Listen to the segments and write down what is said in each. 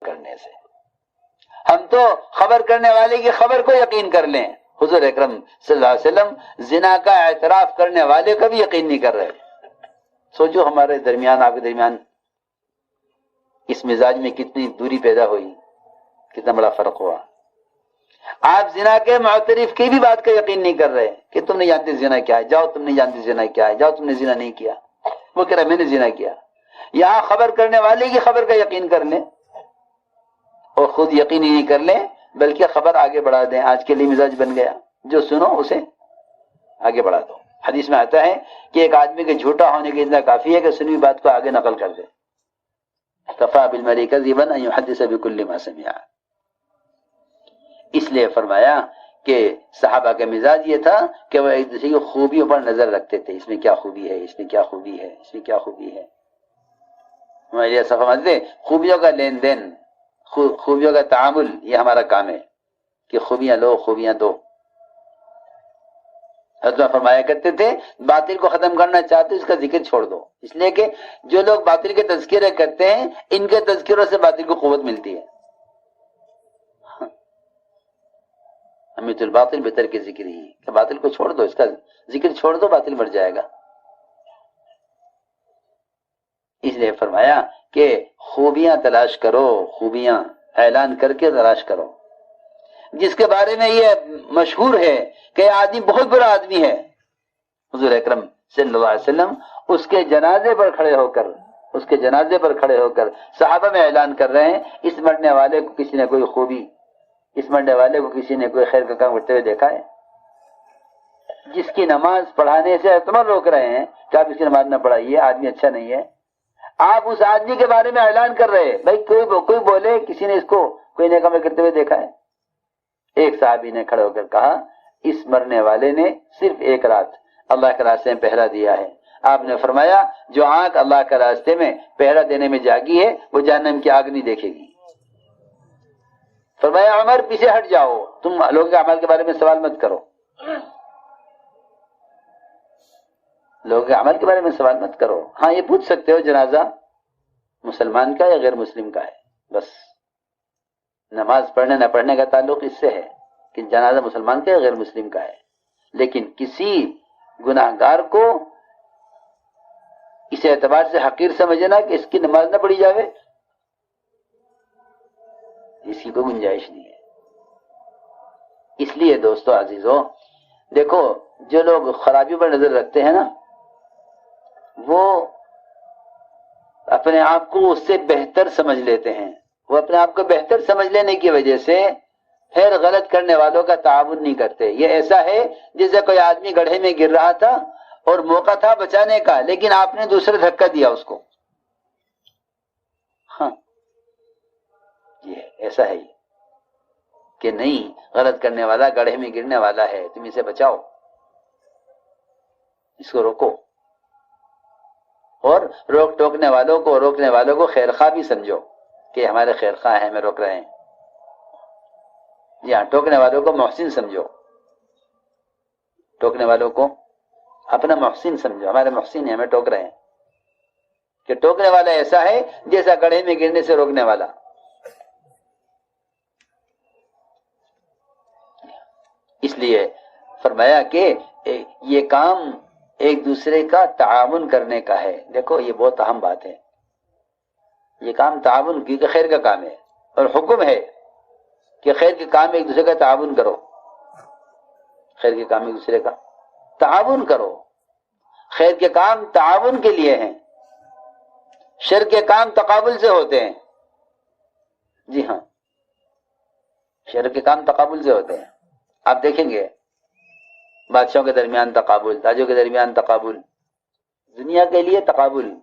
کرنے سے. ہم تو خبر کرنے والے کی خبر کو یقین کر لیں، حضور اکرم صلی اللہ علیہ وسلم زنا کا اعتراف کرنے والے کا بھی یقین نہیں کر رہے. سوچو ہمارے درمیان، آپ کے درمیان اس مزاج میں کتنی دوری پیدا ہوئی، کتنا بڑا فرق ہوا. آپ زنا کے معترف کی بھی بات کا یقین نہیں کر رہے کہ تم نہیں جانتے زنا کیا ہے، جاؤ تم نہیں جانتے زنا کیا ہے، جاؤ تم نے زنا نہیں کیا. وہ کہہ رہا میں نے زنا کیا. یہاں خبر کرنے والے کی خبر کا یقین کر لیں اور خود یقین ہی نہیں کر لیں بلکہ خبر آگے بڑھا دیں. آج کے لیے مزاج بن گیا، جو سنو اسے آگے بڑھا دو. حدیث میں آتا ہے کہ ایک آدمی کے جھوٹا ہونے کے اتنا کافی ہے کہ سنی بات کو آگے نقل کر دے. کفا بالمرء کذبا ان يحدث بكل ما سمع. اس لیے فرمایا کہ صحابہ کا مزاج یہ تھا کہ وہ ایک دوسرے کی خوبیوں پر نظر رکھتے تھے. اس میں کیا خوبی ہے، اس میں کیا خوبی ہے، اس میں کیا خوبی ہے. ہمارے ایسا سمجھتے خوبیوں کا لین دین، خوبیوں کا تعامل، یہ ہمارا کام ہے کہ خوبیاں لو خوبیاں دو. حضرت فرمایا کرتے تھے باطل کو ختم کرنا چاہتے اس کا ذکر چھوڑ دو. اس لیے کہ جو لوگ باطل کے تذکرے کرتے ہیں ان کے تذکروں سے باطل کو قوت ملتی ہے. امیت الباطل بہتر کے ذکر ہی کہ باطل کو چھوڑ دو، اس کا ذکر چھوڑ دو، باطل مر جائے گا. اس لیے فرمایا کہ خوبیاں تلاش کرو، خوبیاں اعلان کر کے تلاش کرو. جس کے بارے میں یہ مشہور ہے کہ یہ آدمی بہت بڑا آدمی ہے، حضور اکرم صلی اللہ علیہ وسلم اس کے جنازے پر کھڑے ہو کر صحابہ میں اعلان کر رہے ہیں اس مرنے والے کو کسی نے کوئی خوبی، اس مرنے والے کو کسی نے کوئی خیر کا کام کرتے ہوئے دیکھا ہے؟ جس کی نماز پڑھانے سے تمہیں روک رہے ہیں کہ آپ اس کی نماز نہ پڑھائیے، آدمی اچھا نہیں ہے. آپ اس آدمی کے بارے میں اعلان کر رہے ہیں. بھائی کوئی بولے کسی نے اس کو کوئی نیک عمل کرتے ہوئے دیکھا ہے؟ ایک صحابی نے کھڑے ہو کر کہا اس مرنے والے نے صرف ایک رات اللہ کے راستے میں پہرا دیا ہے. آپ نے فرمایا جو آنکھ اللہ کے راستے میں پہرا دینے میں جاگی ہے وہ جہنم کی آگ نہیں دیکھے گی. فرمایا عمر پیچھے ہٹ جاؤ، تم لوگوں کے عمل کے بارے میں سوال مت کرو، لوگوں کے عمل کے بارے میں سوال مت کرو. ہاں یہ پوچھ سکتے ہو جنازہ مسلمان کا یا غیر مسلم کا ہے، بس. نماز پڑھنے نہ پڑھنے کا تعلق اس سے ہے کہ جنازہ مسلمان کا یا غیر مسلم کا ہے. لیکن کسی گناہ گار کو اس اعتبار سے حقیر سمجھنا کہ اس کی نماز نہ پڑھی جاوے، اس کی کوئی گنجائش نہیں ہے. اس لیے دوستو عزیزو دیکھو جو لوگ خرابی پر نظر رکھتے ہیں نا وہ اپنے آپ کو اس سے بہتر سمجھ لیتے ہیں. وہ اپنے آپ کو بہتر سمجھ لینے کی وجہ سے پھر غلط کرنے والوں کا تعاون نہیں کرتے. یہ ایسا ہے جیسے کوئی آدمی گڑھے میں گر رہا تھا اور موقع تھا بچانے کا لیکن آپ نے دوسرے دھکا دیا اس کو. ہاں یہ ایسا ہے کہ نہیں، غلط کرنے والا گڑھے میں گرنے والا ہے، تم اسے بچاؤ، اس کو روکو. اور روکنے والوں کو خیر خواہ بھی سمجھو کہ ہمارے خیر خواہ ہیں، ہمیں روک رہے ہیں. یا ٹوکنے والوں کو محسن سمجھو، ٹوکنے والوں کو اپنا محسن سمجھو، ہمارے محسن ہیں ہمیں ٹوک رہے ہیں. کہ ٹوکنے والا ایسا ہے جیسا گڑھے میں گرنے سے روکنے والا. اس لیے فرمایا کہ یہ کام ایک دوسرے کا تعاون کرنے کا ہے. دیکھو یہ بہت اہم بات ہے، یہ کام تعاون کی کہ خیر کا کام ہے اور حکم ہے کہ خیر کے کام ایک دوسرے کا تعاون کرو. خیر کے کام ایک دوسرے کا تعاون کرو. خیر کے کام تعاون کے لیے ہیں، شر کے کام تقابل سے ہوتے ہیں. جی ہاں شر کے کام تقابل سے ہوتے ہیں. آپ دیکھیں گے بادشاہوں کے درمیان تقابل، تاجوں کے درمیان تقابل، دنیا کے لیے تقابل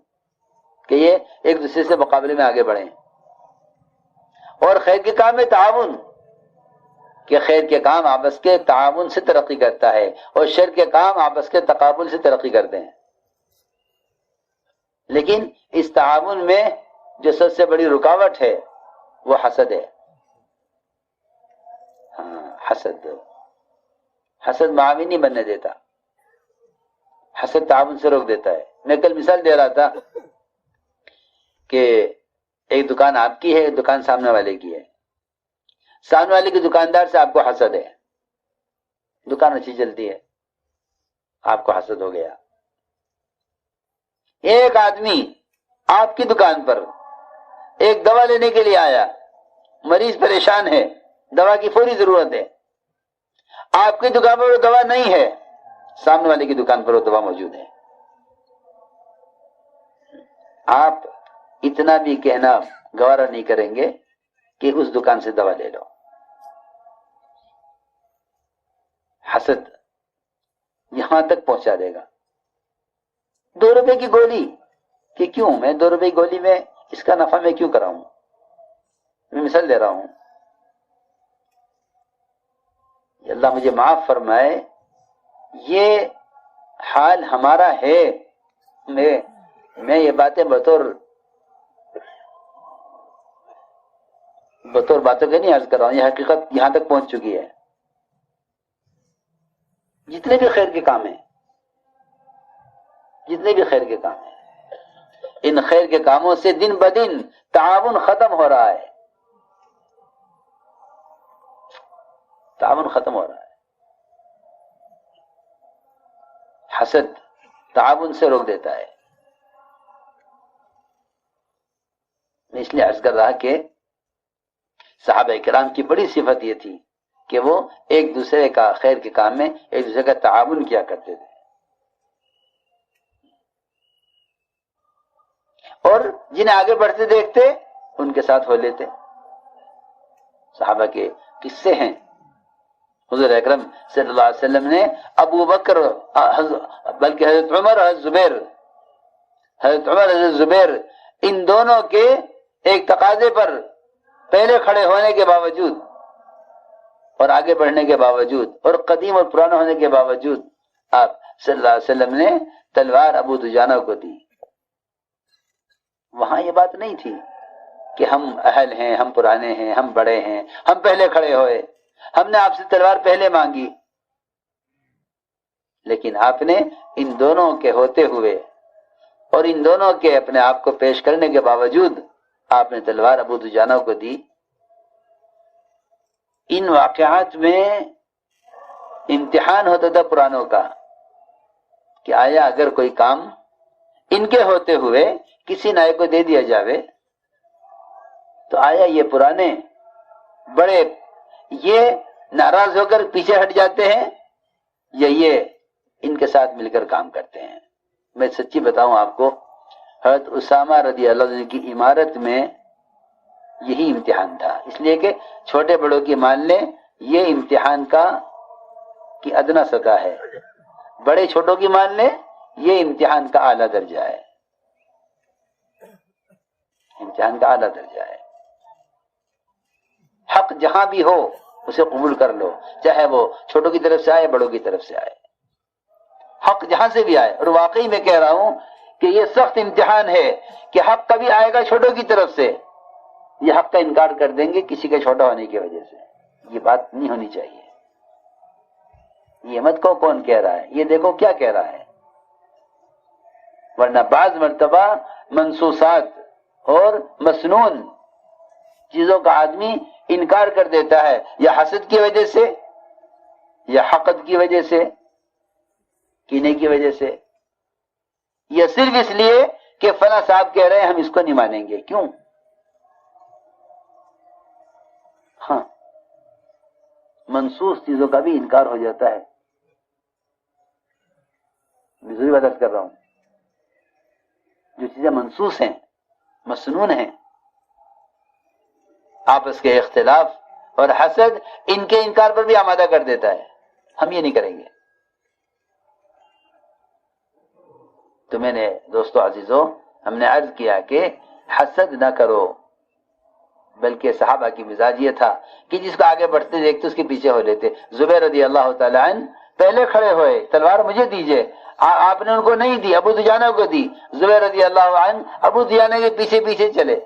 کہ یہ ایک دوسرے سے مقابلے میں آگے بڑھیں. اور خیر کے کام میں تعاون کہ خیر کے کام آپس کے تعاون سے ترقی کرتا ہے اور شر کے کام آپس کے تقابل سے ترقی کرتے ہیں. لیکن اس تعاون میں جو سب سے بڑی رکاوٹ ہے وہ حسد ہے. ہاں حسد معاون نہیں بننے دیتا، حسد تعاون سے روک دیتا ہے. میں کل مثال دے رہا تھا کہ ایک دکان آپ کی ہے، ایک دکان سامنے والے کی ہے. سامنے والے کی دکاندار سے آپ کو حسد ہے، دکان اچھی چلتی ہے، آپ کو حسد ہو گیا. ایک آدمی آپ کی دکان پر ایک دوا لینے کے لیے آیا، مریض پریشان ہے، دوا کی فوری ضرورت ہے. آپ کی دکان پر وہ دوا نہیں ہے، سامنے والے کی دکان پر وہ دوا موجود ہے. آپ اتنا بھی کہنا گوارا نہیں کریں گے کہ اس دکان سے دوا لے لو. حسد یہاں تک پہنچا دے گا. 2 روپے کی گولی کہ کیوں میں 2 روپے کی گولی میں اس کا نفع میں کیوں کراؤں. میں مثال دے رہا ہوں، اللہ مجھے معاف فرمائے، یہ حال ہمارا ہے. میں یہ باتیں بطور باتوں کے نہیں عرض کر رہا ہوں، یہ حقیقت یہاں تک پہنچ چکی ہے. جتنے بھی خیر کے کام ہیں، جتنے بھی خیر کے کام ہیں، ان خیر کے کاموں سے دن بدن تعاون ختم ہو رہا ہے. تعاون ختم ہو رہا ہے. حسد تعاون سے روک دیتا ہے. میں اس لیے عرض کر رہا کہ صحابہ کرام کی بڑی صفت یہ تھی کہ وہ ایک دوسرے کا خیر کے کام میں ایک دوسرے کا تعاون کیا کرتے تھے، اور جنہیں آگے بڑھتے دیکھتے ان کے ساتھ ہو لیتے. صحابہ کے قصے ہیں. حضور اکرم صلی اللہ علیہ وسلم نے ابو بکر بلکہ حضرت عمر حضرت زبیر ان دونوں کے ایک تقاضے پر پہلے کھڑے ہونے کے باوجود اور آگے بڑھنے کے باوجود اور قدیم اور پرانا ہونے کے باوجود آپ صلی اللہ علیہ وسلم نے تلوار ابو دجانہ کو دی. وہاں یہ بات نہیں تھی کہ ہم اہل ہیں، ہم پرانے ہیں، ہم بڑے ہیں، ہم پہلے کھڑے ہوئے، ہم نے آپ سے تلوار پہلے مانگی. لیکن آپ نے ان دونوں کے ہوتے ہوئے اور ان دونوں کے اپنے آپ کو پیش کرنے کے باوجود آپ نے تلوار ابو دجانہ کو دی. ان واقعات میں امتحان ہوتا تھا پرانوں کا کہ آیا اگر کوئی کام ان کے ہوتے ہوئے کسی نئے کو دے دیا جاوے تو آیا یہ پرانے بڑے یہ ناراض ہو کر پیچھے ہٹ جاتے ہیں یا یہ ان کے ساتھ مل کر کام کرتے ہیں. میں سچی بتاؤں آپ کو، حضرت اسامہ رضی اللہ عنہ کی عمارت میں یہی امتحان تھا. اس لیے کہ چھوٹے بڑوں کی مان لیں یہ امتحان کی ادنا سطح ہے، بڑے چھوٹوں کی مان لیں یہ امتحان کا اعلیٰ درجہ ہے. امتحان کا اعلیٰ درجہ ہے. حق جہاں بھی ہو اسے قبول کر لو، چاہے وہ چھوٹوں کی طرف سے آئے بڑوں کی طرف سے آئے. حق جہاں سے بھی آئے. اور واقعی میں کہہ رہا ہوں کہ یہ سخت امتحان ہے کہ حق کبھی آئے گا چھوٹوں کی طرف سے، یہ حق کا انکار کر دیں گے کسی کے چھوٹا ہونے کی وجہ سے. یہ بات نہیں ہونی چاہیے. یہ مت کو کون کہہ رہا ہے، یہ دیکھو کیا کہہ رہا ہے. ورنہ بعض مرتبہ منصوصات اور مسنون چیزوں کا آدمی انکار کر دیتا ہے یا حسد کی وجہ سے یا حقد کی وجہ سے، کینے کی وجہ سے، یا صرف اس لیے کہ فلاں صاحب کہہ رہے ہیں ہم اس کو نہیں مانیں گے. کیوں؟ ہاں، منسوخ چیزوں کا بھی انکار ہو جاتا ہے. میں ضروری بات کر رہا ہوں، جو چیزیں منسوخ ہیں، مسنون ہیں، آپس کے اختلاف اور حسد ان کے انکار پر بھی آمادہ کر دیتا ہے. ہم یہ نہیں کریں گے. تو میں نے دوستو عزیزو ہم نے عرض کیا کہ حسد نہ کرو، بلکہ صحابہ کی مزاج یہ تھا کہ جس کو آگے بڑھتے دیکھتے اس کے پیچھے ہو لیتے. زبیر رضی اللہ تعالی عنہ پہلے کھڑے ہوئے، تلوار مجھے دیجئے. آپ نے ان کو نہیں دی، ابو دجانہ کو دی. زبیر رضی اللہ عنہ ابو دجانہ کے پیچھے پیچھے چلے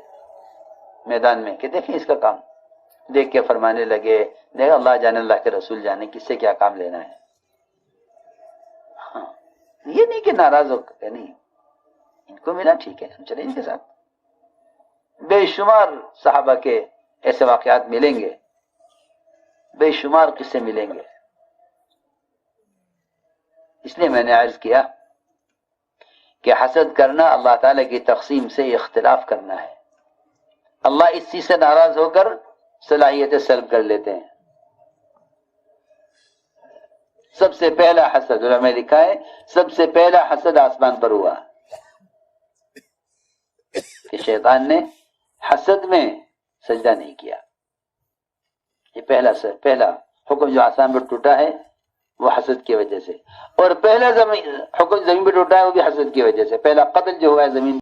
میدان میں کہ دیکھیں اس کا کام. دیکھ کے فرمانے لگے دیکھ اللہ جانے اللہ کے رسول جانے کس سے کیا کام لینا ہے. ہاں، یہ نہیں کہ ناراض ہو کہ نہیں ان کو ملا ٹھیک ہے ہم چلیں ان کے ساتھ. بے شمار صحابہ کے ایسے واقعات ملیں گے، بے شمار قصے ملیں گے. اس لیے میں نے عرض کیا کہ حسد کرنا اللہ تعالی کی تقسیم سے اختلاف کرنا ہے. اللہ اس چیز سے ناراض ہو کر صلاحیتیں سلب کر لیتے ہیں. سب سے پہلا حسد علماء نے لکھا ہے، سب سے پہلا حسد آسمان پر ہوا کہ شیطان نے حسد میں سجدہ نہیں کیا. یہ پہلا حکم جو آسمان پر ٹوٹا ہے وہ حسد کی وجہ سے، اور پہلا حکم زمین پر ٹوٹا ہے وہ بھی حسد کی وجہ سے. پہلا قتل جو ہوا ہے زمین